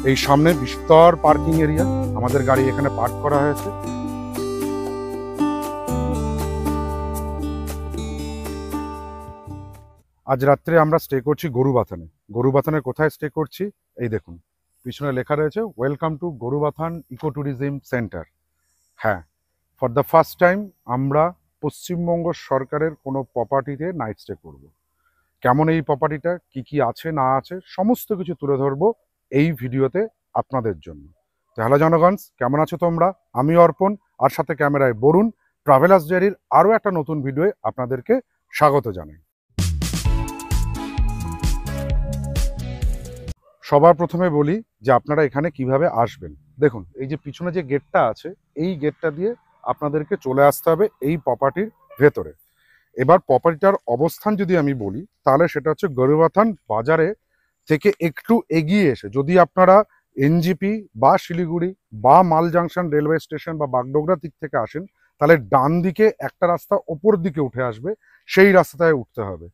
এই সামনে বিস্তর পার্কিং এরিয়া, আমাদের গাড়ি এখানে পার্ক করা হয়েছে। আজ রাত্রে আমরা স্টে করছি গরুবাথানে। গরুবাথানে কোথায় স্টে করছি এই দেখুন, পিছনে লেখা রয়েছে welcome to Gorubathan eco tourism centre. হ্যাঁ, ফর দ্য ফার্স্ট টাইম আমরা পশ্চিমবঙ্গ সরকারের কোনো প্রপার্টিতে নাইট স্টে করব। কেমন এই প্রপার্টিটা, কি কি আছে না আছে, সমস্ত কিছু তুলে ধরবো এই ভিডিওতে আপনাদের জন্য। তো হ্যালো জনগণ, কেমন আছো তোমরা? আমি অর্পণ, আর সাথে ক্যামেরায় বরুণ। ট্রাভেলার্স ডায়েরির আরও একটা নতুন ভিডিওয়ে আপনাদেরকে স্বাগত জানাই। সবার প্রথমে বলি যে আপনারা এখানে কিভাবে আসবেন। দেখুন, এই যে পিছনে যে গেটটা আছে, এই গেটটা দিয়ে আপনাদেরকে চলে আসতে হবে এই প্রপার্টির ভেতরে। এবার প্রপার্টিটার অবস্থান যদি আমি বলি, তাহলে সেটা হচ্ছে গরুবাথান বাজারে থেকে একটু এগিয়ে এসে যদি আপনারা এনজিপি বা শিলিগুড়ি বা মাল জাংশন রেলওয়ে স্টেশন বা বাগডোগরা দিক থেকে আসেন, তাহলে ডান দিকে একটা রাস্তা ওপর দিকে উঠে আসবে, সেই রাস্তাটায় উঠতে হবে।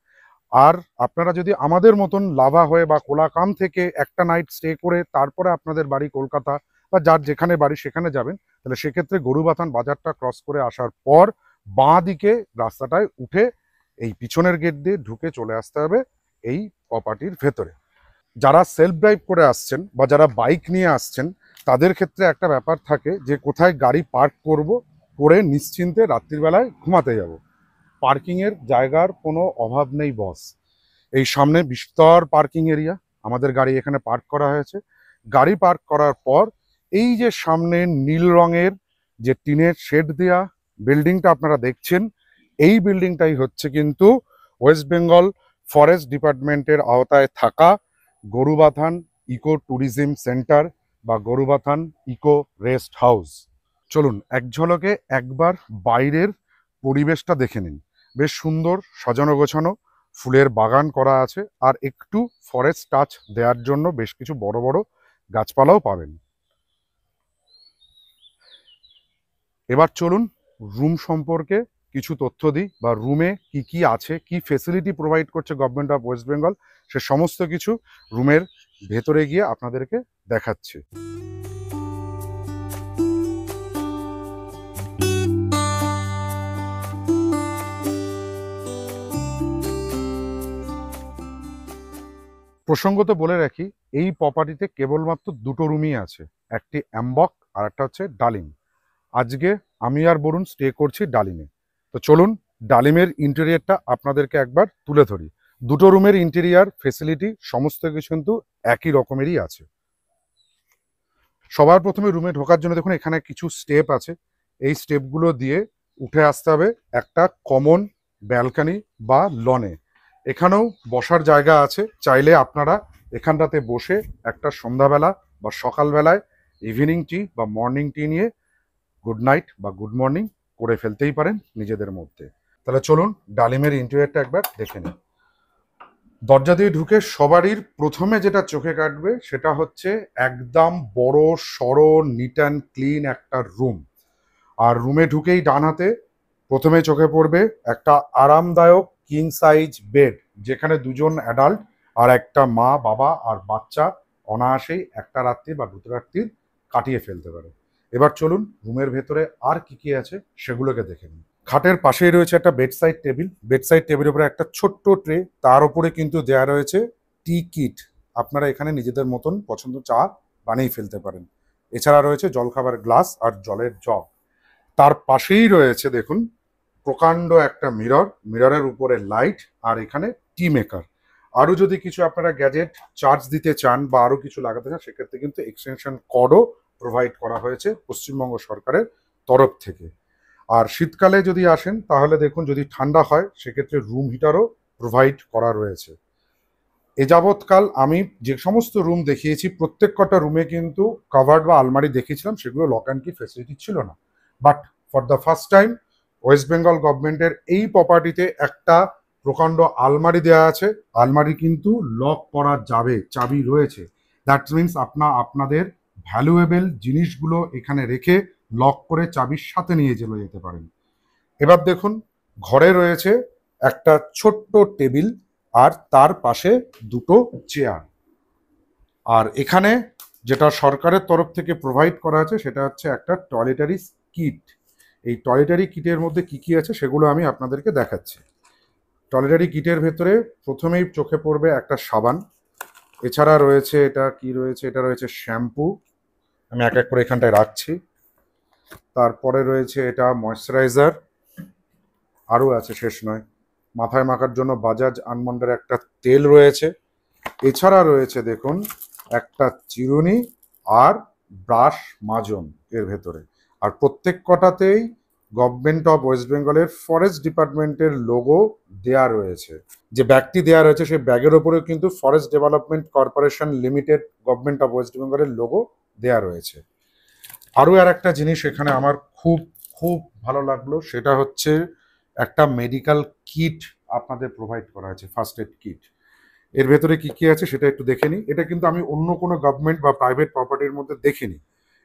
আর আপনারা যদি আমাদের মতন লাভা হয়ে বা কোলাকাম থেকে একটা নাইট স্টে করে তারপরে আপনাদের বাড়ি কলকাতা বা যার যেখানে বাড়ি সেখানে যাবেন, তাহলে সেক্ষেত্রে গরুবাথান বাজারটা ক্রস করে আসার পর বাঁ দিকে রাস্তাটায় উঠে এই পিছনের গেট দিয়ে ঢুকে চলে আসতে হবে এই প্রপার্টির ভেতরে। যারা সেলফ ড্রাইভ করে আসছেন বা যারা বাইক নিয়ে আসছেন, তাদের ক্ষেত্রে একটা ব্যাপার থাকে যে কোথায় গাড়ি পার্ক করব, করে নিশ্চিন্তে রাত্রিবেলায় ঘুমাতে যাব। পার্কিংয়ের জায়গার কোনো অভাব নেই বস। এই সামনে বিস্তর পার্কিং এরিয়া, আমাদের গাড়ি এখানে পার্ক করা হয়েছে। গাড়ি পার্ক করার পর এই যে সামনে নীল রঙের যে টিনের শেড দেওয়া বিল্ডিংটা আপনারা দেখছেন, এই বিল্ডিংটাই হচ্ছে কিন্তু ওয়েস্ট বেঙ্গল ফরেস্ট ডিপার্টমেন্টের আওতায় থাকা গরুবাথান ইকো ট্যুরিজম সেন্টার বা গরুবাথান ইকো রেস্ট হাউস। চলুন এক ঝলকে একবার বাইরের পরিবেশটা দেখে নিন। বেশ সুন্দর সাজানো গোছানো, ফুলের বাগান করা আছে, আর একটু ফরেস্ট টাচ দেওয়ার জন্য বেশ কিছু বড় বড় গাছপালাও পাবেন। এবার চলুন রুম সম্পর্কে কিছু তথ্য দিই, বা রুমে কি কি আছে, কি ফেসিলিটি প্রোভাইড করছে গভর্নমেন্ট অফ ওয়েস্ট বেঙ্গল, সে সমস্ত কিছু রুমের ভেতরে গিয়ে আপনাদেরকে দেখাচ্ছি। প্রসঙ্গত বলে রাখি, এই প্রপার্টিতে কেবলমাত্র দুটো রুমই আছে, একটি অ্যাম্বক আর একটা হচ্ছে ডালিম। আজকে আমি আর বরুণ স্টে করছি ডালিমে। তো চলুন ডালিমের ইন্টেরিয়ারটা আপনাদেরকে একবার তুলে ধরি। দুটো রুমের ইন্টেরিয়ার ফেসিলিটি সমস্ত কিছু কিন্তু একই রকমেরই আছে। সবার প্রথমে রুমে ঢোকার জন্য দেখুন এখানে কিছু স্টেপ আছে, এই স্টেপগুলো দিয়ে উঠে আসতে হবে একটা কমন ব্যালকনি বা লনে। এখানেও বসার জায়গা আছে, চাইলে আপনারা এখানটাতে বসে একটা সন্ধ্যাবেলা বা সকালবেলায় ইভিনিং টি বা মর্নিং টি নিয়ে গুড নাইট বা গুড মর্নিং করে ফেলতেই পারেন নিজেদের মধ্যে। তাহলে চলুন ডালিমের ইন্টেরিয়রটা একবার দেখে নিন। দরজা দিয়ে ঢুকে সবারই প্রথমে যেটা চোখে কাটবে সেটা হচ্ছে একদম বড় সড়ো নিট অ্যান্ড ক্লিন একটা রুম। আর রুমে ঢুকেই ডান হাতে প্রথমে চোখে পড়বে একটা আরামদায়ক কিং সাইজ বেড, যেখানে দুজন অ্যাডাল্ট আর একটা মা বাবা আর বাচ্চা অনায়াসেই একটা রাত্রি বা দুটো রাত্রি কাটিয়ে ফেলতে পারে। এবার চলুন রুমের ভেতরে আর কি কি আছে সেগুলোকে দেখে নিন। খাটের পাশেই রয়েছে একটা বেডসাইড টেবিল, বেডসাইড টেবিলের উপরে একটা ছোট্ট ট্রে, তার উপরে কিন্তু দেয়া রয়েছে টি কিট। আপনারা এখানে নিজেদের মতন পছন্দ চা বানিয়ে ফেলতে পারেন। এছাড়া রয়েছে জলখাবার গ্লাস আর জলের জগ। তার পাশেই রয়েছে দেখুন প্রকাণ্ড একটা মিরর, মিররের উপরে লাইট, আর এখানে টি মেকার। আরও যদি কিছু আপনারা গ্যাজেট চার্জ দিতে চান বা আরও কিছু লাগাতে চান, সেক্ষেত্রে কিন্তু এক্সটেনশন কর্ডও প্রোভাইড করা হয়েছে পশ্চিমবঙ্গ সরকারের তরফ থেকে। আর শীতকালে যদি আসেন তাহলে দেখুন যদি ঠান্ডা হয় সেক্ষেত্রে রুম হিটারও প্রোভাইড করা রয়েছে। এ যাবৎকাল আমি যে সমস্ত রুম দেখিয়েছি প্রত্যেক কটা রুমে কিন্তু কাভার্ড বা আলমারি দেখিয়েছিলাম, সেগুলো লক অ্যান্ড কি ফেসিলিটি ছিল না। But for the first time waste Bengal গভর্নমেন্টের এই প্রপার্টিতে একটা প্রকাণ্ড আলমারি দেওয়া আছে। আলমারি কিন্তু লক করা যাবে, চাবি রয়েছে। দ্যাট মিনস আপনাদের ভ্যালুয়েবল জিনিসগুলো এখানে রেখে লক করে চাবির সাথে নিয়ে চলে যেতে পারেন। এবার দেখুন ঘরে রয়েছে একটা ছোট্ট টেবিল আর তার পাশে দুটো চেয়ার। আর এখানে যেটা সরকারের তরফ থেকে প্রোভাইড করা আছে সেটা হচ্ছে একটা টয়লেটারি কিট। এই টয়লেটারি কিটের মধ্যে কি কি আছে সেগুলো আমি আপনাদেরকে দেখাচ্ছি। টয়লেটারি কিটের ভেতরে প্রথমেই চোখে পড়বে একটা সাবান, এছাড়া রয়েছে এটা কি রয়েছে, এটা রয়েছে শ্যাম্পু, আমি এক এক করে এখানটায় রাখছি। তারপরে রয়েছে এটা ময়শ্চারাইজার, আরও আছে শেষ নয়। মাথায় মাখার জন্য বাজাজ আলমন্ডের একটা তেল রয়েছে। এছাড়া রয়েছে দেখুন একটা চিরুনি আর ব্রাশ মাজন এর ভেতরে। আর প্রত্যেক কটাতেই গভর্নমেন্ট অফ ওয়েস্ট বেঙ্গলের ফরেস্ট ডিপার্টমেন্টের লোগো দেয়া রয়েছে। যে ব্যাগটি দেওয়া রয়েছে সেই ব্যাগের ওপরেও কিন্তু forest development corporation limited government of West বেঙ্গলের লোগো দেয়া রয়েছে। আরও আর একটা জিনিস এখানে আমার খুব খুব ভালো লাগলো, সেটা হচ্ছে একটা মেডিকেল কিট আপনাদের প্রোভাইড করা আছে, ফার্স্ট এড কিট। এর ভেতরে কি কি আছে সেটা একটু দেখে নিই। এটা কিন্তু আমি অন্য কোনো গভর্নমেন্ট বা প্রাইভেট প্রপার্টির মধ্যে দেখিনি,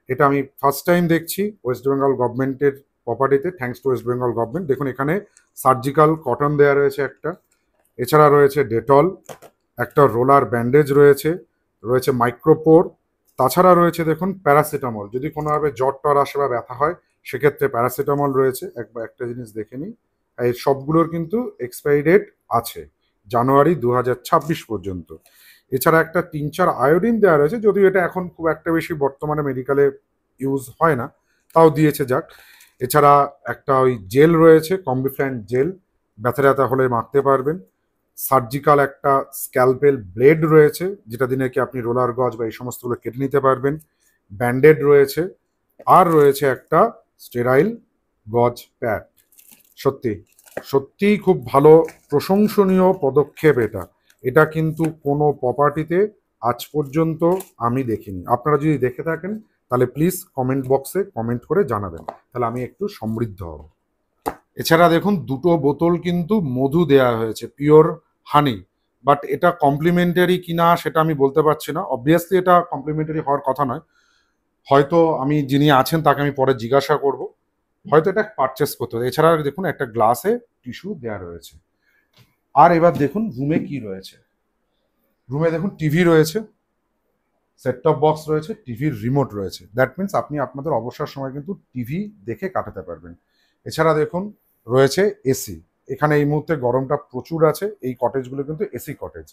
এটা আমি ফার্স্ট টাইম দেখছি ওয়েস্ট বেঙ্গল গভর্নমেন্টের প্রপার্টিতে। Thanks to West Bengal government. দেখুন এখানে সার্জিক্যাল কটন দেওয়া রয়েছে একটা, এছাড়া রয়েছে ডেটল, একটা রোলার ব্যান্ডেজ রয়েছে, রয়েছে মাইক্রোপোর, তাছাড়া রয়েছে দেখুন প্যারাসিটামল, যদি কোনোভাবে জ্বর টর আসে বা ব্যথা হয় সেক্ষেত্রে প্যারাসিটামল রয়েছে। একবার একটা জিনিস দেখে নিই, এই সবগুলোর কিন্তু এক্সপায়ারি ডেট আছে জানুয়ারি 2026 পর্যন্ত। এছাড়া একটা টিনচার আয়োডিন দেওয়া রয়েছে, যদিও এটা এখন খুব একটা বেশি বর্তমানে মেডিকেলে ইউজ হয় না, তাও দিয়েছে যাক। এছাড়া একটা ওই জেল রয়েছে, কম্বিফ্ল্যান জেল, ব্যথা ট্যাথা হলে মাখতে পারবেন। সার্জিক্যাল একটা স্ক্যালপেল ব্লেড রয়েছে, যেটা দিনে কি আপনি রোলার গজ বা এই সমস্তগুলো কেটে নিতে পারবেন। ব্যান্ডেড রয়েছে, আর রয়েছে একটা স্টেরাইল গজ প্যাড। সত্যি সত্যিই খুব ভালো প্রশংসনীয় পদক্ষেপ এটা। এটা কিন্তু কোনো প্রপার্টিতে আজ পর্যন্ত আমি দেখিনি। আপনারা যদি দেখে থাকেন তাহলে প্লিজ কমেন্ট বক্সে কমেন্ট করে জানাবেন, তাহলে আমি একটু সমৃদ্ধ হব। এছাড়া দেখুন দুটো বোতল কিন্তু মধু দেয়া হয়েছে, পিওর হানি, বাট এটা কমপ্লিমেন্টারি কিনা সেটা আমি বলতে পারছি না। অবভিয়াসলি এটা কমপ্লিমেন্টারি হওয়ার কথা নয়, হয়তো আমি যিনি আছেন তাকে আমি পরে জিজ্ঞাসা করব, হয়তো এটা পারচেস করতে হবে। এছাড়া দেখুন একটা গ্লাসে টিস্যু দেওয়া রয়েছে। আর এবার দেখুন রুমে কি রয়েছে। রুমে দেখুন টিভি রয়েছে, সেট টপ বক্স রয়েছে, টিভির রিমোট রয়েছে। দ্যাট মিনস আপনি আপনাদের অবসর সময় কিন্তু টিভি দেখে কাটাতে পারবেন। এছাড়া দেখুন রয়েছে এসি। এখানে এই মুহূর্তে গরমটা প্রচুর আছে, এই কটেজগুলো কিন্তু এসি কটেজ।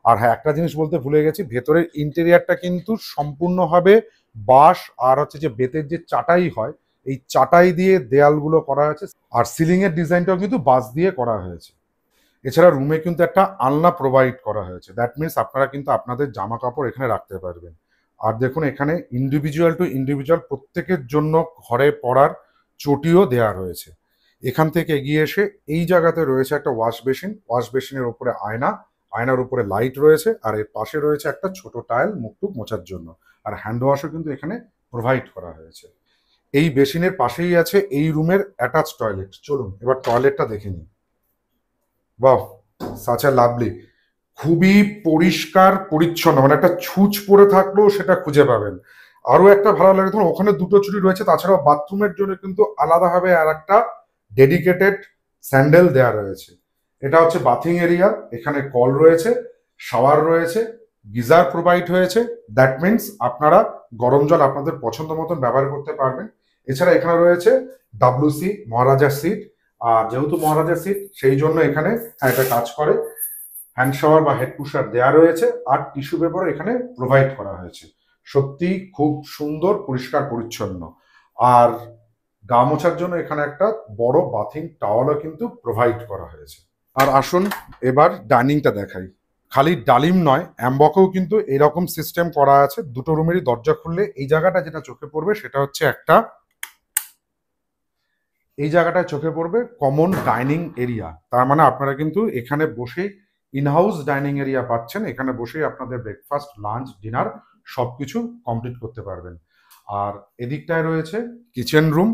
আর হ্যাঁ, একটা জিনিস বলতে ভুলে গেছি, ভেতরের ইন্টেরিয়ারটা কিন্তু সম্পূর্ণভাবে বাঁশ আর হচ্ছে যে বেতের যে চাটাই হয়, এই চাটাই দিয়ে দেয়ালগুলো করা হয়েছে। আর সিলিং এর ডিজাইনটাও কিন্তু বাঁশ দিয়ে করা হয়েছে। এছাড়া রুমে কিন্তু একটা আলনা প্রোভাইড করা হয়েছে। দ্যাট মিনস আপনারা কিন্তু আপনাদের জামা কাপড় এখানে রাখতে পারবেন। আর দেখুন এখানে ইন্ডিভিজুয়াল টু ইন্ডিভিজুয়াল প্রত্যেকের জন্য ঘরে পড়ার চটিও দেয়া রয়েছে। এখান থেকে এগিয়ে এসে এই জায়গাতে রয়েছে একটা ওয়াশ বেসিন, ওয়াশ বেসিনের উপরে আয়না, আয়নার উপরে লাইট রয়েছে, আর এর পাশে রয়েছে একটা ছোট টাইল মুখটুক মোছার জন্য। আর হ্যান্ড ওয়াশও কিন্তু এখানে প্রোভাইড করা হয়েছে। এই বেসিনের পাশেই আছে এই রুমের অ্যাটাচ টয়লেট। চলুন এবার টয়লেটটা দেখে নিই। বাহ, সাচ আ লাভলি, খুবই পরিষ্কার পরিচ্ছন্ন, মানে একটা ছুঁচ পড়ে থাকলেও সেটা খুঁজে পাবেন। আরো একটা ভালো লাগে ধরুন ওখানে দুটো চুড়ি রয়েছে, তাছাড়াও বাথরুমের জন্য কিন্তু আলাদাভাবে আর একটা ডেডিকেটেড স্যান্ডেল দেয়া রয়েছে। এটা হচ্ছে বাথিং এরিয়া, এখানে কল রয়েছে, শাওয়ার রয়েছে, গিজার প্রোভাইড হয়েছে। দ্যাট মিনস আপনারা গরম জল আপনাদের পছন্দ মতন ব্যবহার করতে পারবেন। এছাড়া এখানে রয়েছে ডাব্লিউসি মহারাজার সিট, আর যেহেতু মহারাজার সিট সেই জন্য এখানে একটা কাজ করে, হ্যান্ড শাওয়ার বা হেড পুশার দেওয়া রয়েছে, আর টিস্যু পেপার এখানে প্রোভাইড করা হয়েছে। সত্যি খুব সুন্দর, পরিষ্কার পরিচ্ছন্ন। আর গা মোছার জন্য এখানে একটা বড় বাথিং টাওয়ালও কিন্তু প্রোভাইড করা হয়েছে। আর আসুন এবার ডাইনিংটা দেখাই। খালি ডালিম নয়, অ্যাম্বকেও কিন্তু এরকম সিস্টেম করা আছে। দুটো রুমেরই দরজা খুললে এই জায়গাটা যেটা চোখে পড়বে সেটা হচ্ছে একটা, এই জায়গাটায় চোখে পড়বে কমন ডাইনিং এরিয়া। তার মানে আপনারা কিন্তু এখানে বসেই ইনহাউস ডাইনিং এরিয়া পাচ্ছেন, এখানে বসেই আপনাদের ব্রেকফাস্ট, লাঞ্চ, ডিনার সবকিছু কমপ্লিট করতে পারবেন। আর এদিকটায় রয়েছে কিচেন রুম,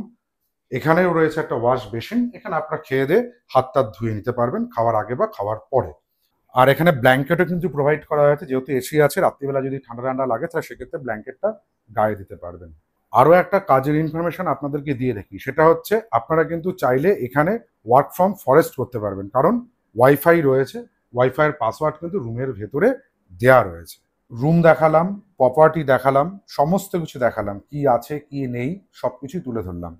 এখানেও রয়েছে একটা ওয়াশ বেসিন, এখানে আপনারা খেয়ে দিয়ে হাত টাত ধুয়ে নিতে পারবেন খাওয়ার আগে বা খাওয়ার পরে। আর এখানে ব্ল্যাঙ্কেটও কিন্তু প্রোভাইড করা হয়েছে, যেহেতু এসি আছে, রাত্রিবেলা যদি ঠান্ডা ঠান্ডা লাগে তাহলে সেক্ষেত্রে ব্ল্যাঙ্কেটটা গায়ে দিতে পারবেন। আরও একটা কাজের ইনফরমেশন আপনাদেরকে দিয়ে রাখি, সেটা হচ্ছে আপনারা কিন্তু চাইলে এখানে ওয়ার্ক ফ্রম ফরেস্ট করতে পারবেন, কারণ ওয়াইফাই রয়েছে। ওয়াইফাইয়ের পাসওয়ার্ড কিন্তু রুমের ভেতরে দেয়া রয়েছে। রুম দেখালাম, প্রপার্টি দেখালাম, সমস্ত কিছু দেখালাম, কি আছে কি নেই সব কিছুই তুলে ধরলাম।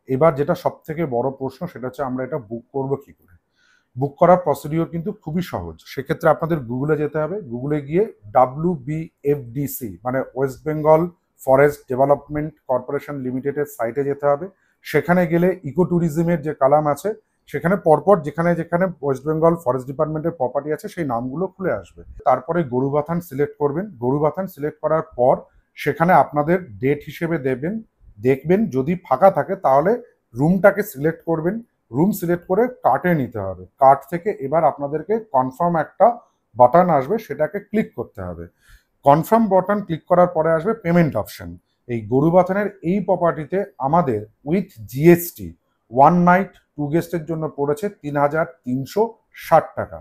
এবার যেটা সব থেকে বড় প্রশ্ন সেটা হচ্ছে আমরা এটা বুক করব কি করে। বুক করার প্রসিডিওর কিন্তু খুবই সহজ। সেক্ষেত্রে আপনাদের গুগলে যেতে হবে। গুগলে গিয়ে WBFDC মানে West Bengal forest development corporation লিমিটেডের সাইটে যেতে হবে। সেখানে গেলে ইকো ট্যুরিজমের যে কালাম আছে সেখানে পরপর যেখানে যেখানে ওয়েস্ট বেঙ্গল ফরেস্ট ডিপার্টমেন্টের প্রপার্টি আছে সেই নামগুলো খুলে আসবে। তারপরে গরুবাথান সিলেক্ট করবেন। গরুবাথান সিলেক্ট করার পর সেখানে আপনাদের ডেট হিসেবে দেবেন। দেখবেন যদি ফাঁকা থাকে তাহলে রুমটাকে সিলেক্ট করবেন। রুম সিলেক্ট করে কার্টে নিতে হবে। কার্ট থেকে এবার আপনাদেরকে কনফার্ম একটা বাটন আসবে, সেটাকে ক্লিক করতে হবে। কনফার্ম বাটন ক্লিক করার পরে আসবে পেমেন্ট অপশন। এই গরুবাথানের এই প্রপার্টিতে আমাদের উইথ জিএসটি ওয়ান নাইট 2 গেস্টের জন্য পড়েছে 3,360 টাকা।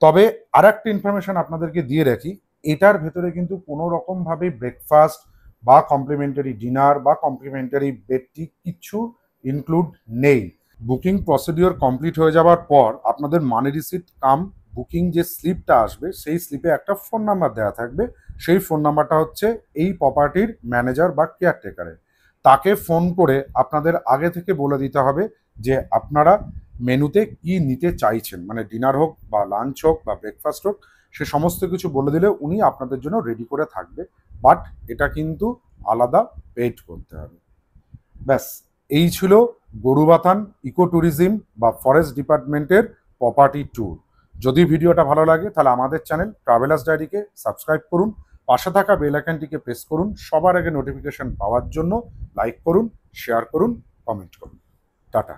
তবে আর একটা ইনফরমেশন আপনাদেরকে দিয়ে রাখি, এটার ভেতরে কিন্তু কোনো রকমভাবে ব্রেকফাস্ট বা কমপ্লিমেন্টারি ডিনার বা কমপ্লিমেন্টারি বেডটি কিচ্ছু ইনক্লুড নেই। বুকিং প্রসিডিওর কমপ্লিট হয়ে যাওয়ার পর আপনাদের মানি রিসিট কাম বুকিং যে স্লিপটা আসবে সেই স্লিপে একটা ফোন নাম্বার দেওয়া থাকবে। সেই ফোন নাম্বারটা হচ্ছে এই প্রপার্টির ম্যানেজার বা কেয়ারটেকারের। তাকে ফোন করে আপনাদের আগে থেকে বলে দিতে হবে যে আপনারা মেনুতে কি নিতে চাইছেন, মানে ডিনার হোক বা লাঞ্চ হোক বা ব্রেকফাস্ট হোক, সে সমস্ত কিছু বলে দিলে উনি আপনাদের জন্য রেডি করে থাকবে। বাট এটা কিন্তু আলাদা পেড করতে হবে। ব্যাস, এই ছিল গরুবাথান ইকো ট্যুরিজম বা ফরেস্ট ডিপার্টমেন্টের প্রপার্টি ট্যুর। যদি ভিডিওটা ভালো লাগে তাহলে আমাদের চ্যানেল ট্রাভেলার্স ডায়েরিকে সাবস্ক্রাইব করুন, পাশে থাকা বেল আইকনটিকে প্রেস করুন, সবার আগে নোটিফিকেশন পাওয়ার জন্য লাইক করুন, শেয়ার করুন, কমেন্ট করুন। টাটা।